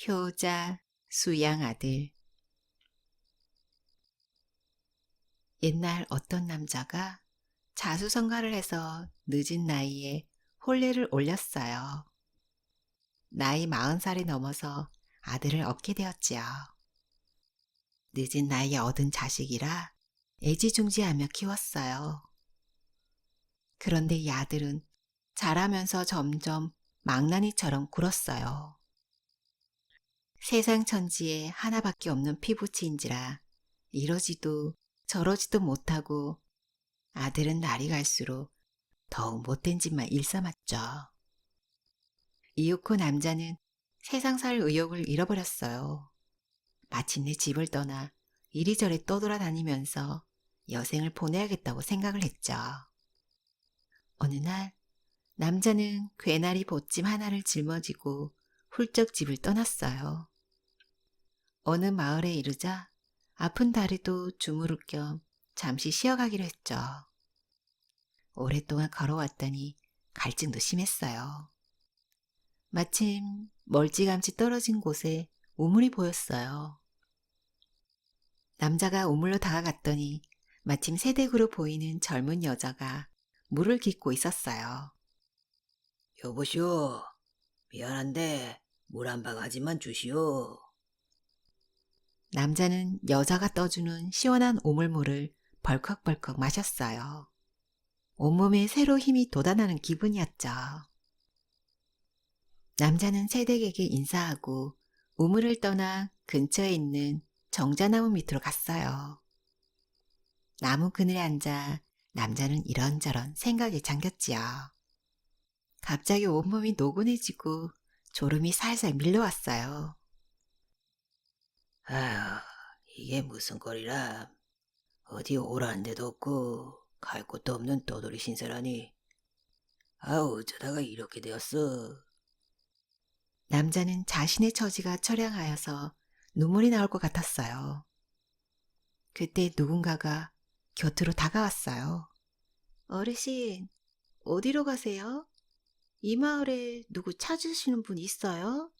효자, 수양 아들. 옛날 어떤 남자가 자수성가를 해서 늦은 나이에 혼례를 올렸어요. 나이 40살이 넘어서 아들을 얻게 되었지요. 늦은 나이에 얻은 자식이라 애지중지하며 키웠어요. 그런데 이 아들은 자라면서 점점 망나니처럼 굴었어요. 세상 천지에 하나밖에 없는 피부치인지라 이러지도 저러지도 못하고 아들은 날이 갈수록 더욱 못된 짓만 일삼았죠. 이윽고 남자는 세상 살 의욕을 잃어버렸어요. 마침내 집을 떠나 이리저리 떠돌아다니면서 여생을 보내야겠다고 생각을 했죠. 어느 날 남자는 괴나리 보찜 하나를 짊어지고 훌쩍 집을 떠났어요. 어느 마을에 이르자 아픈 다리도 주무를 겸 잠시 쉬어가기로 했죠. 오랫동안 걸어왔더니 갈증도 심했어요. 마침 멀찌감치 떨어진 곳에 우물이 보였어요. 남자가 우물로 다가갔더니 마침 새댁으로 보이는 젊은 여자가 물을 깃고 있었어요. 여보시오, 미안한데 물 한 바가지만 주시오. 남자는 여자가 떠주는 시원한 우물물을 벌컥벌컥 마셨어요. 온몸에 새로 힘이 돋아나는 기분이었죠. 남자는 새댁에게 인사하고 우물을 떠나 근처에 있는 정자나무 밑으로 갔어요. 나무 그늘에 앉아 남자는 이런저런 생각에 잠겼지요. 갑자기 온몸이 노곤해지고 졸음이 살살 밀려왔어요. 아휴, 이게 무슨 꼴이람. 어디 오라는 데도 없고 갈 곳도 없는 떠돌이 신세라니. 어쩌다가 이렇게 되었어. 남자는 자신의 처지가 처량하여서 눈물이 나올 것 같았어요. 그때 누군가가 곁으로 다가왔어요. 어르신, 어디로 가세요? 이 마을에 누구 찾으시는 분 있어요?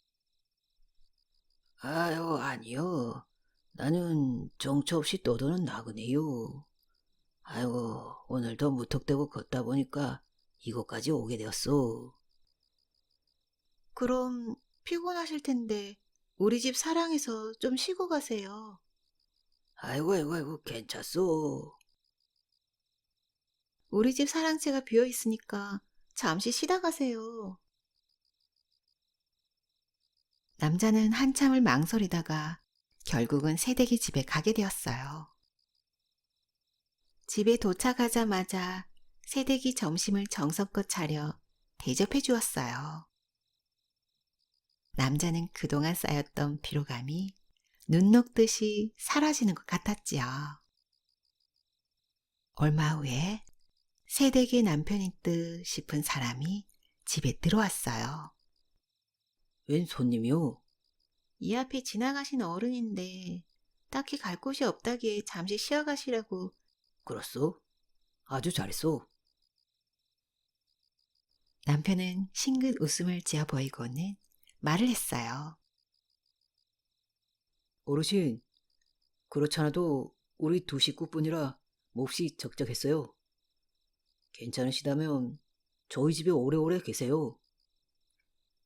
아유, 아니요. 나는 정처 없이 떠도는 나그네요. 아이고, 오늘도 무턱대고 걷다 보니까 이곳까지 오게 되었어. 그럼 피곤하실 텐데 우리 집 사랑해서 좀 쉬고 가세요. 아이고, 괜찮소. 우리 집 사랑채가 비어 있으니까 잠시 쉬다 가세요. 남자는 한참을 망설이다가 결국은 새댁이 집에 가게 되었어요. 집에 도착하자마자 새댁이 점심을 정성껏 차려 대접해 주었어요. 남자는 그동안 쌓였던 피로감이 눈 녹듯이 사라지는 것 같았지요. 얼마 후에 새댁의 남편인 듯 싶은 사람이 집에 들어왔어요. 웬 손님이오? 이 앞에 지나가신 어른인데 딱히 갈 곳이 없다기에 잠시 쉬어가시라고. 그렇소? 아주 잘했소. 남편은 싱긋 웃음을 지어 보이고는 말을 했어요. 어르신, 그렇잖아도 우리 두 식구뿐이라 몹시 적적했어요. 괜찮으시다면 저희 집에 오래오래 계세요.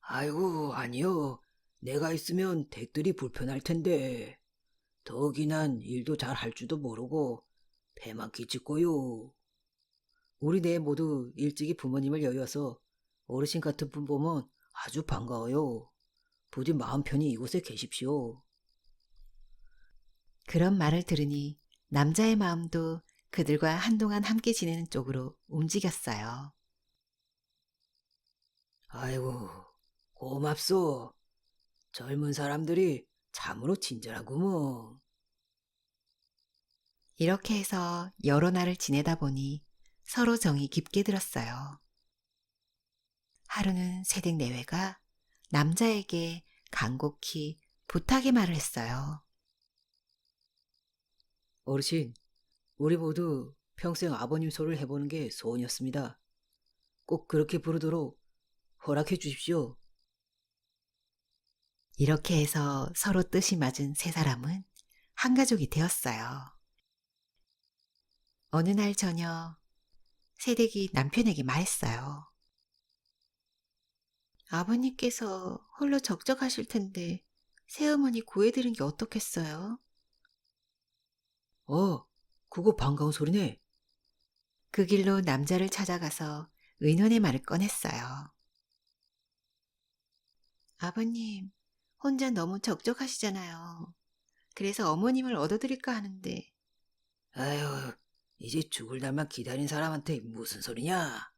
아이고, 아니요. 내가 있으면 댁들이 불편할 텐데. 더욱이 난 일도 잘 할 줄도 모르고 배만 끼찍고요. 우리 네 모두 일찍이 부모님을 여의어서 어르신 같은 분 보면 아주 반가워요. 부디 마음 편히 이곳에 계십시오. 그런 말을 들으니 남자의 마음도 그들과 한동안 함께 지내는 쪽으로 움직였어요. 아이고, 고맙소. 젊은 사람들이 참으로 친절하구먼. 이렇게 해서 여러 날을 지내다 보니 서로 정이 깊게 들었어요. 하루는 새댁 내외가 남자에게 간곡히 부탁의 말을 했어요. 어르신, 우리 모두 평생 아버님 소를 해보는 게 소원이었습니다. 꼭 그렇게 부르도록 허락해 주십시오. 이렇게 해서 서로 뜻이 맞은 세 사람은 한 가족이 되었어요. 어느 날 저녁 새댁이 남편에게 말했어요. 아버님께서 홀로 적적하실 텐데 새어머니 구해드린 게 어떻겠어요? 그거 반가운 소리네. 그 길로 남자를 찾아가서 의논의 말을 꺼냈어요. 아버님, 혼자 너무 적적하시잖아요. 그래서 어머님을 얻어드릴까 하는데. 아휴, 이제 죽을 날만 기다린 사람한테 무슨 소리냐?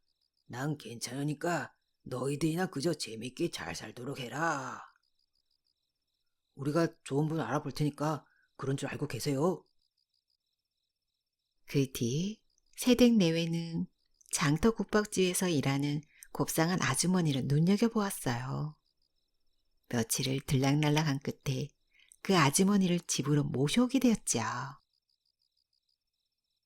난 괜찮으니까 너희들이나 그저 재밌게 잘 살도록 해라. 우리가 좋은 분 알아볼 테니까 그런 줄 알고 계세요. 그 뒤 새댁 내외는 장터국밥집에서 일하는 곱상한 아주머니를 눈여겨보았어요. 며칠을 들락날락한 끝에 그 아주머니를 집으로 모셔오게 되었죠.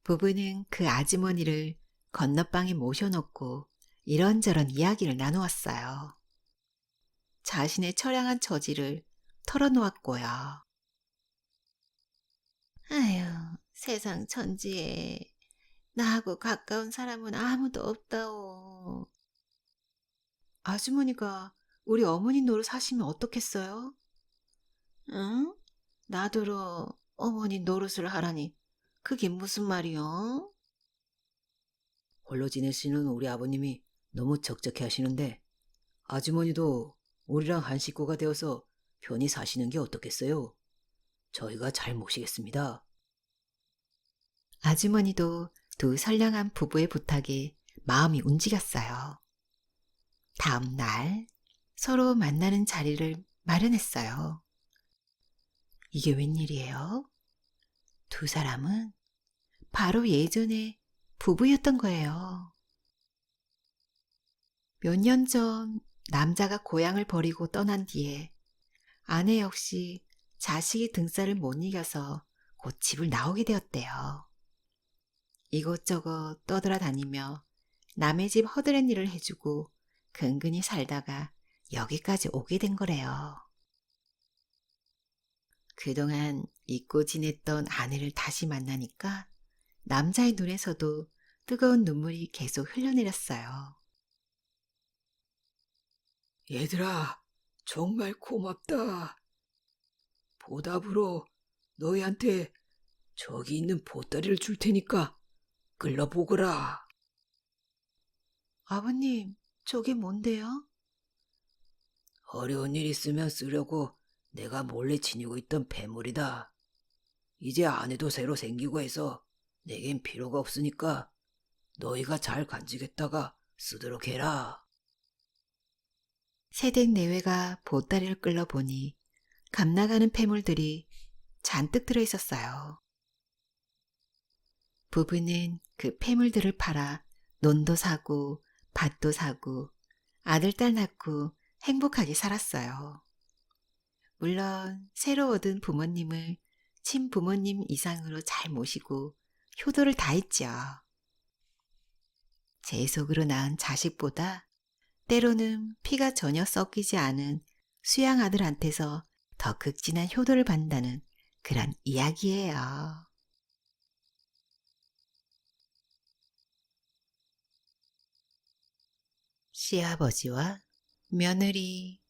부부는 그 아주머니를 건너방에 모셔놓고 이런저런 이야기를 나누었어요. 자신의 처량한 처지를 털어놓았고요. 아휴, 세상 천지에 나하고 가까운 사람은 아무도 없다오. 아주머니가 우리 어머니 노릇 하시면 어떻겠어요? 응? 나더러 어머니 노릇을 하라니 그게 무슨 말이요? 홀로 지내시는 우리 아버님이 너무 적적해 하시는데 아주머니도 우리랑 한 식구가 되어서 편히 사시는 게 어떻겠어요? 저희가 잘 모시겠습니다. 아주머니도 두 선량한 부부의 부탁에 마음이 움직였어요. 다음 날 서로 만나는 자리를 마련했어요. 이게 웬일이에요? 두 사람은 바로 예전에 부부였던 거예요. 몇 년 전 남자가 고향을 버리고 떠난 뒤에 아내 역시 자식이 등살을 못 이겨서 곧 집을 나오게 되었대요. 이곳저곳 떠돌아다니며 남의 집 허드렛 일을 해주고 근근히 살다가 여기까지 오게 된 거래요. 그동안 잊고 지냈던 아내를 다시 만나니까 남자의 눈에서도 뜨거운 눈물이 계속 흘러내렸어요. 얘들아, 정말 고맙다. 보답으로 너희한테 저기 있는 보따리를 줄 테니까 끌러보거라. 아버님, 저게 뭔데요? 어려운 일 있으면 쓰려고 내가 몰래 지니고 있던 폐물이다. 이제 아내도 새로 생기고 해서 내겐 필요가 없으니까 너희가 잘 간직했다가 쓰도록 해라. 새댁 내외가 보따리를 끌러보니 감나가는 폐물들이 잔뜩 들어있었어요. 부부는 그 폐물들을 팔아 논도 사고 밭도 사고 아들 딸 낳고 행복하게 살았어요. 물론 새로 얻은 부모님을 친부모님 이상으로 잘 모시고 효도를 다했죠. 제 속으로 낳은 자식보다 때로는 피가 전혀 섞이지 않은 수양 아들한테서 더 극진한 효도를 받는다는 그런 이야기예요. 시아버지와 며느리.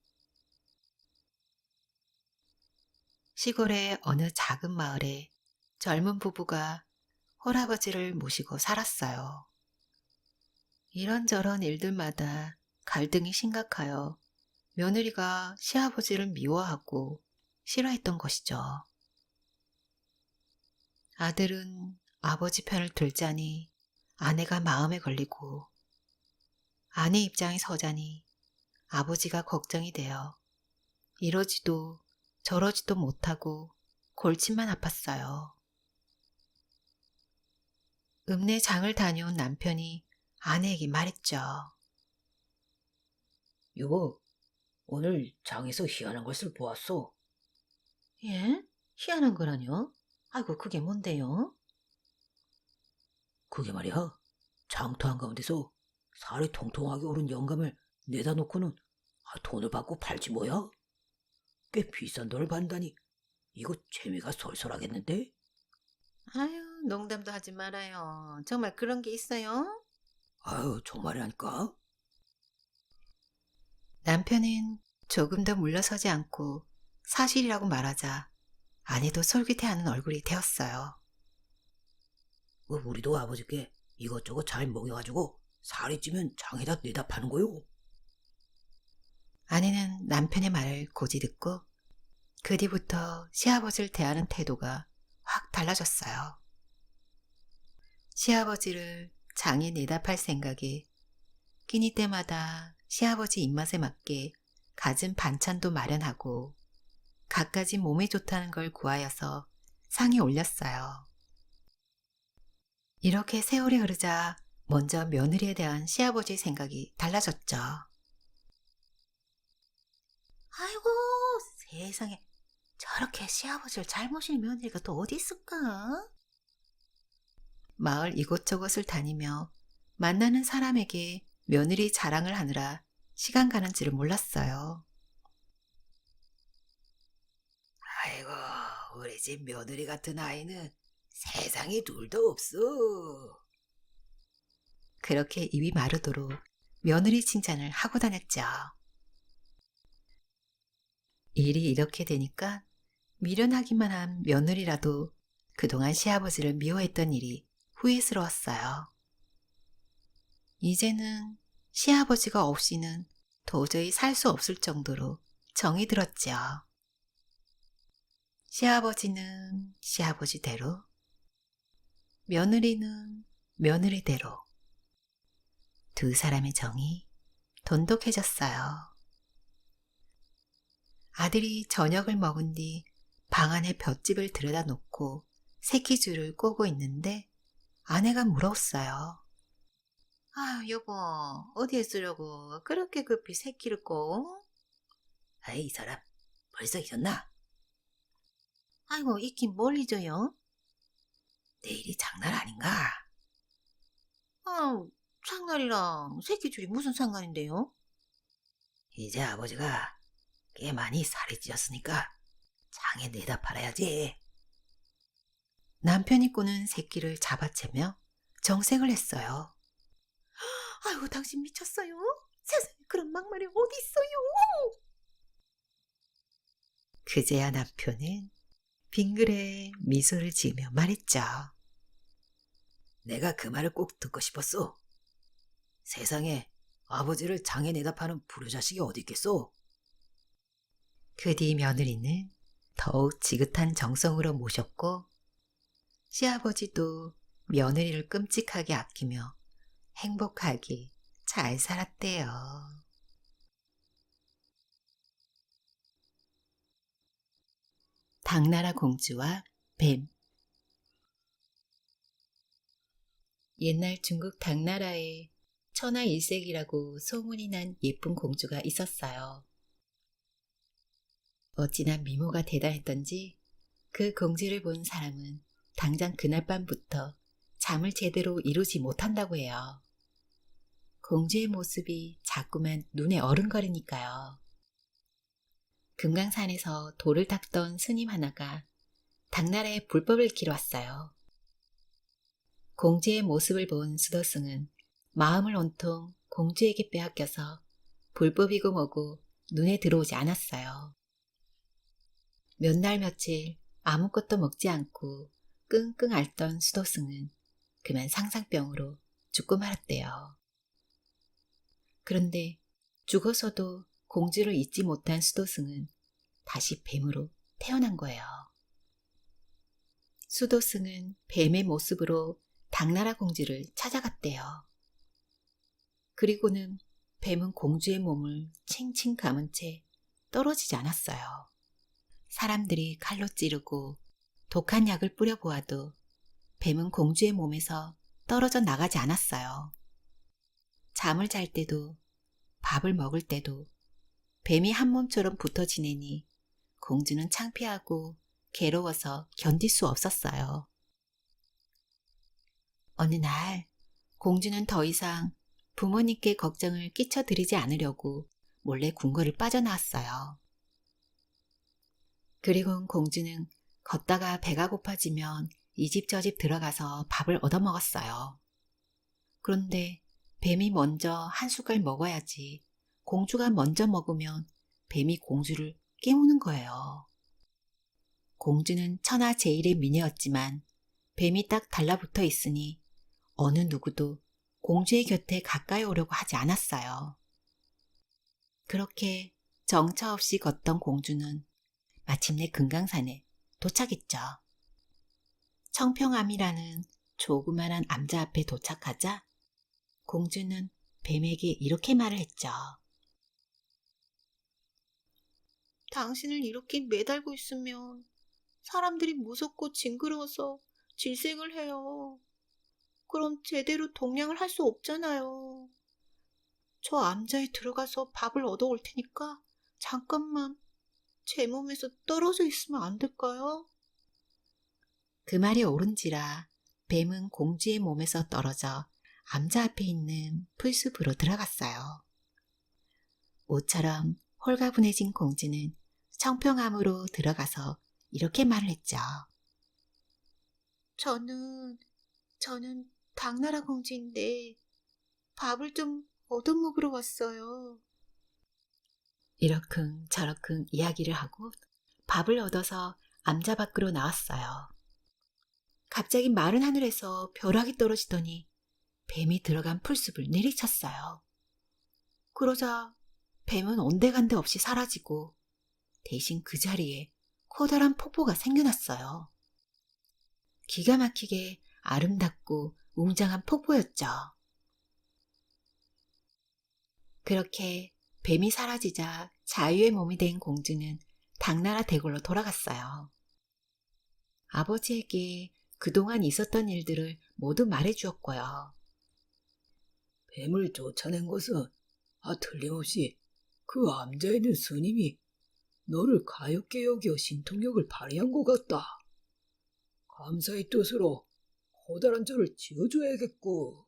시골의 어느 작은 마을에 젊은 부부가 홀아버지를 모시고 살았어요. 이런저런 일들마다 갈등이 심각하여 며느리가 시아버지를 미워하고 싫어했던 것이죠. 아들은 아버지 편을 들자니 아내가 마음에 걸리고 아내 입장에 서자니 아버지가 걱정이 되어 이러지도 저러지도 못하고 골치만 아팠어요. 읍내 장을 다녀온 남편이 아내에게 말했죠. 여보, 오늘 장에서 희한한 것을 보았어. 예? 희한한 거라뇨? 아이고 그게 뭔데요? 그게 말이야, 장터 한가운데서 살이 통통하게 오른 영감을 내다 놓고는 돈을 받고 팔지 뭐야? 꽤 비싼 돈을 받다니 이거 재미가 솔솔하겠는데? 아유, 농담도 하지 말아요. 정말 그런 게 있어요? 아유 정말이라니까. 남편은 조금 더 물러서지 않고 사실이라고 말하자 아내도 솔깃해하는 얼굴이 되었어요. 우리도 아버지께 이것저것 잘 먹여가지고 살이 찌면 장에다 내다 파는 거요. 아내는 남편의 말을 고지 듣고 그 뒤부터 시아버지를 대하는 태도가 확 달라졌어요. 시아버지를 장에 내다 팔 생각에 끼니 때마다 시아버지 입맛에 맞게 갖은 반찬도 마련하고 갖가지 몸에 좋다는 걸 구하여서 상에 올렸어요. 이렇게 세월이 흐르자 먼저 며느리에 대한 시아버지 생각이 달라졌죠. 아이고, 세상에 저렇게 시아버지를 잘 모실 며느리가 또 어디 있을까? 마을 이곳저곳을 다니며 만나는 사람에게 며느리 자랑을 하느라 시간 가는 줄을 몰랐어요. 아이고 우리 집 며느리 같은 아이는 세상에 둘도 없어. 그렇게 입이 마르도록 며느리 칭찬을 하고 다녔죠. 일이 이렇게 되니까 미련하기만 한 며느리라도 그동안 시아버지를 미워했던 일이 후회스러웠어요. 이제는 시아버지가 없이는 도저히 살 수 없을 정도로 정이 들었죠. 시아버지는 시아버지대로, 며느리는 며느리대로 두 사람의 정이 돈독해졌어요. 아들이 저녁을 먹은 뒤 방 안에 볏짚을 들여다 놓고 새끼줄을 꼬고 있는데 아내가 물었어요. 아유, 여보, 어디에 쓰려고 그렇게 급히 새끼를 꼬? 아이 이 사람 벌써 잊었나? 아이고, 있긴 뭘 잊어요? 내일이 장날 아닌가? 아, 장날이랑 새끼줄이 무슨 상관인데요? 이제 아버지가 꽤 많이 살이 찌었으니까 장에 내다 팔아야지. 남편이 꼬는 새끼를 잡아채며 정색을 했어요. 아이고, 당신 미쳤어요? 세상에 그런 막말이 어디 있어요? 그제야 남편은 빙그레 미소를 지으며 말했죠. 내가 그 말을 꼭 듣고 싶었어. 세상에 아버지를 장에 내다 파는 불효자식이 어디 있겠소? 그 뒤 며느리는 더욱 지긋한 정성으로 모셨고 시아버지도 며느리를 끔찍하게 아끼며 행복하게 잘 살았대요. 당나라 공주와 뱀. 옛날 중국 당나라에 천하일색이라고 소문이 난 예쁜 공주가 있었어요. 어찌나 미모가 대단했던지 그 공주를 본 사람은 당장 그날 밤부터 잠을 제대로 이루지 못한다고 해요. 공주의 모습이 자꾸만 눈에 어른거리니까요. 금강산에서 돌을 닦던 스님 하나가 당나라에 불법을 기러 왔어요. 공주의 모습을 본 수도승은 마음을 온통 공주에게 빼앗겨서 불법이고 뭐고 눈에 들어오지 않았어요. 몇 날 며칠 아무것도 먹지 않고 끙끙 앓던 수도승은 그만 상상병으로 죽고 말았대요. 그런데 죽어서도 공주를 잊지 못한 수도승은 다시 뱀으로 태어난 거예요. 수도승은 뱀의 모습으로 당나라 공주를 찾아갔대요. 그리고는 뱀은 공주의 몸을 칭칭 감은 채 떨어지지 않았어요. 사람들이 칼로 찌르고 독한 약을 뿌려보아도 뱀은 공주의 몸에서 떨어져 나가지 않았어요. 잠을 잘 때도 밥을 먹을 때도 뱀이 한 몸처럼 붙어 지내니 공주는 창피하고 괴로워서 견딜 수 없었어요. 어느 날 공주는 더 이상 부모님께 걱정을 끼쳐드리지 않으려고 몰래 궁궐을 빠져나왔어요. 그리고 공주는 걷다가 배가 고파지면 이 집 저 집 들어가서 밥을 얻어먹었어요. 그런데 뱀이 먼저 한 숟갈 먹어야지 공주가 먼저 먹으면 뱀이 공주를 깨우는 거예요. 공주는 천하제일의 미녀였지만 뱀이 딱 달라붙어 있으니 어느 누구도 공주의 곁에 가까이 오려고 하지 않았어요. 그렇게 정처 없이 걷던 공주는 마침내 금강산에 도착했죠. 청평암이라는 조그만한 암자 앞에 도착하자 공주는 뱀에게 이렇게 말을 했죠. 당신을 이렇게 매달고 있으면 사람들이 무섭고 징그러워서 질색을 해요. 그럼 제대로 동냥을 할 수 없잖아요. 저 암자에 들어가서 밥을 얻어올 테니까 잠깐만 제 몸에서 떨어져 있으면 안 될까요? 그 말이 옳은지라 뱀은 공주의 몸에서 떨어져 암자 앞에 있는 풀숲으로 들어갔어요. 모처럼 홀가분해진 공주는 청평암으로 들어가서 이렇게 말을 했죠. 저는 당나라 공주인데 밥을 좀 얻어먹으러 왔어요. 이러쿵 저러쿵 이야기를 하고 밥을 얻어서 암자 밖으로 나왔어요. 갑자기 마른 하늘에서 벼락이 떨어지더니 뱀이 들어간 풀숲을 내리쳤어요. 그러자 뱀은 온데간데 없이 사라지고 대신 그 자리에 커다란 폭포가 생겨났어요. 기가 막히게 아름답고 웅장한 폭포였죠. 그렇게 뱀이 사라지자 자유의 몸이 된 공주는 당나라 대궐로 돌아갔어요. 아버지에게 그동안 있었던 일들을 모두 말해주었고요. 뱀을 쫓아낸 것은 틀림없이 그 암자에 있는 스님이 너를 가엾게 여겨 신통력을 발휘한 것 같다. 감사의 뜻으로 커다란 절을 지어줘야겠고.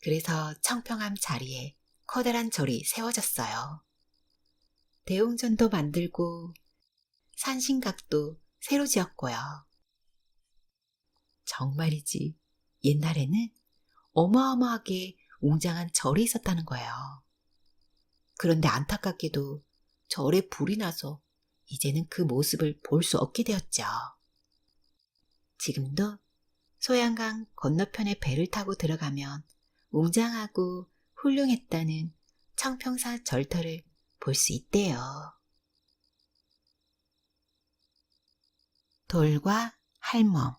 그래서 청평암 자리에 커다란 절이 세워졌어요. 대웅전도 만들고 산신각도 새로 지었고요. 정말이지 옛날에는 어마어마하게 웅장한 절이 있었다는 거예요. 그런데 안타깝게도 절에 불이 나서 이제는 그 모습을 볼 수 없게 되었죠. 지금도 소양강 건너편에 배를 타고 들어가면 웅장하고 훌륭했다는 청평사 절터를 볼 수 있대요. 돌과 할멈.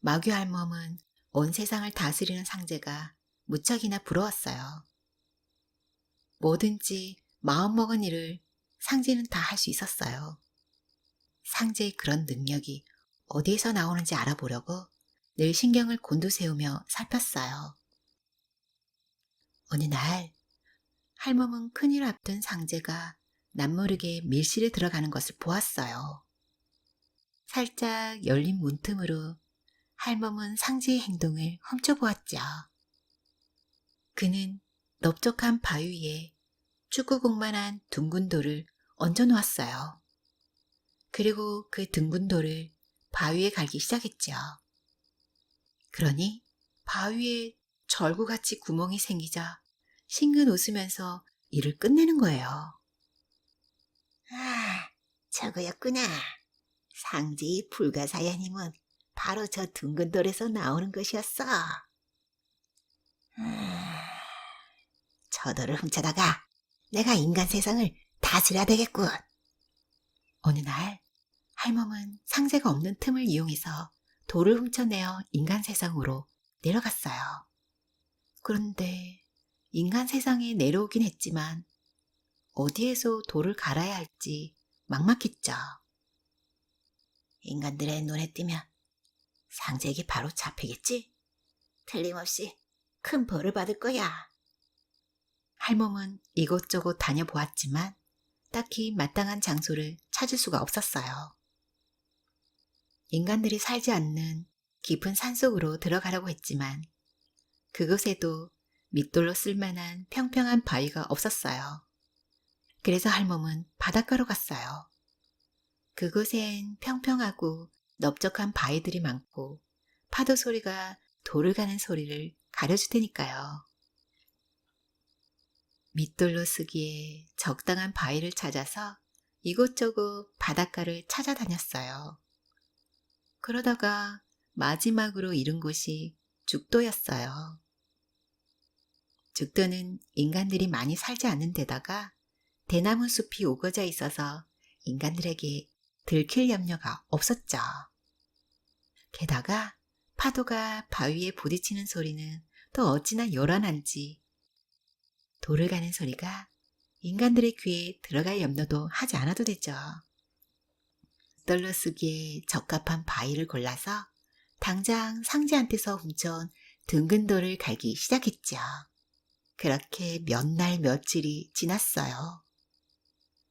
마귀 할멈은 온 세상을 다스리는 상제가 무척이나 부러웠어요. 뭐든지 마음먹은 일을 상제는 다 할 수 있었어요. 상제의 그런 능력이 어디에서 나오는지 알아보려고 늘 신경을 곤두세우며 살폈어요. 어느 날 할멈은 큰일을 앞둔 상제가 남모르게 밀실에 들어가는 것을 보았어요. 살짝 열린 문틈으로 할멈은 상제의 행동을 훔쳐보았죠. 그는 넓적한 바위 위에 축구공만한 둥근 돌을 얹어놓았어요. 그리고 그 둥근 돌을 바위에 갈기 시작했죠. 그러니 바위에 절구같이 구멍이 생기자 싱긋 웃으면서 일을 끝내는 거예요. 아, 저거였구나. 상제의 불가사야님은 바로 저 둥근 돌에서 나오는 것이었어. 저 돌을 훔쳐다가 내가 인간 세상을 다스려야 되겠군. 어느 날 할멈은 상제가 없는 틈을 이용해서 돌을 훔쳐내어 인간 세상으로 내려갔어요. 그런데 인간 세상에 내려오긴 했지만 어디에서 돌을 갈아야 할지 막막했죠. 인간들의 눈에 띄면 상제에게 바로 잡히겠지? 틀림없이 큰 벌을 받을 거야. 할멈은 이곳저곳 다녀보았지만 딱히 마땅한 장소를 찾을 수가 없었어요. 인간들이 살지 않는 깊은 산속으로 들어가려고 했지만 그곳에도 밑돌로 쓸만한 평평한 바위가 없었어요. 그래서 할멈은 바닷가로 갔어요. 그곳엔 평평하고 넓적한 바위들이 많고 파도 소리가 돌을 가는 소리를 가려줄 테니까요. 밑돌로 쓰기에 적당한 바위를 찾아서 이곳저곳 바닷가를 찾아다녔어요. 그러다가 마지막으로 이른 곳이 죽도였어요. 죽도는 인간들이 많이 살지 않는 데다가 대나무 숲이 우거져 있어서 인간들에게 들킬 염려가 없었죠. 게다가 파도가 바위에 부딪히는 소리는 또 어찌나 요란한지 돌을 가는 소리가 인간들의 귀에 들어갈 염려도 하지 않아도 되죠. 떨러 쓰기에 적합한 바위를 골라서 당장 상제한테서 훔쳐온 둥근 돌을 갈기 시작했죠. 그렇게 몇 날 며칠이 지났어요.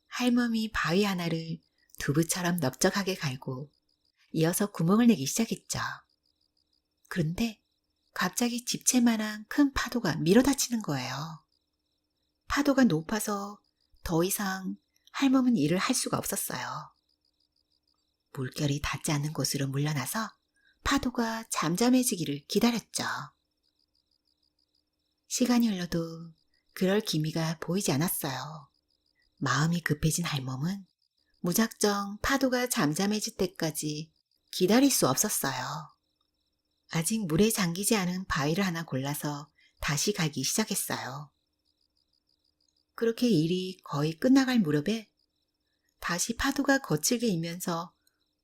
할멈이 바위 하나를 두부처럼 넓적하게 갈고 이어서 구멍을 내기 시작했죠. 그런데 갑자기 집채만한 큰 파도가 밀어닥치는 거예요. 파도가 높아서 더 이상 할멈은 일을 할 수가 없었어요. 물결이 닿지 않는 곳으로 물러나서 파도가 잠잠해지기를 기다렸죠. 시간이 흘러도 그럴 기미가 보이지 않았어요. 마음이 급해진 할멈은 무작정 파도가 잠잠해질 때까지 기다릴 수 없었어요. 아직 물에 잠기지 않은 바위를 하나 골라서 다시 가기 시작했어요. 그렇게 일이 거의 끝나갈 무렵에 다시 파도가 거칠게 일면서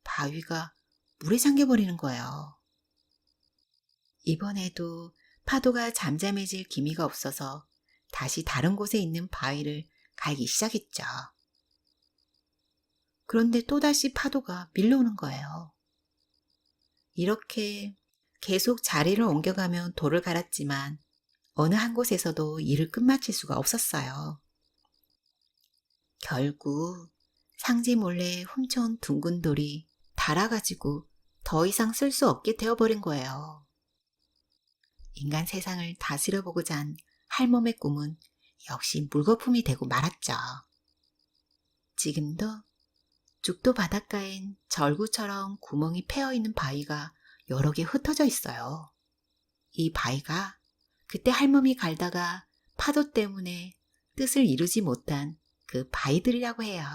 바위가 물에 잠겨버리는 거예요. 이번에도 파도가 잠잠해질 기미가 없어서 다시 다른 곳에 있는 바위를 갈기 시작했죠. 그런데 또다시 파도가 밀려오는 거예요. 이렇게 계속 자리를 옮겨가며 돌을 갈았지만 어느 한 곳에서도 일을 끝마칠 수가 없었어요. 결국 상제 몰래 훔쳐온 둥근 돌이 닳아가지고 더 이상 쓸 수 없게 되어버린 거예요. 인간 세상을 다스려보고자 한 할멈의 꿈은 역시 물거품이 되고 말았죠. 지금도 죽도 바닷가엔 절구처럼 구멍이 패어있는 바위가 여러 개 흩어져 있어요. 이 바위가 그때 할멈이 갈다가 파도 때문에 뜻을 이루지 못한 그 바위들이라고 해요.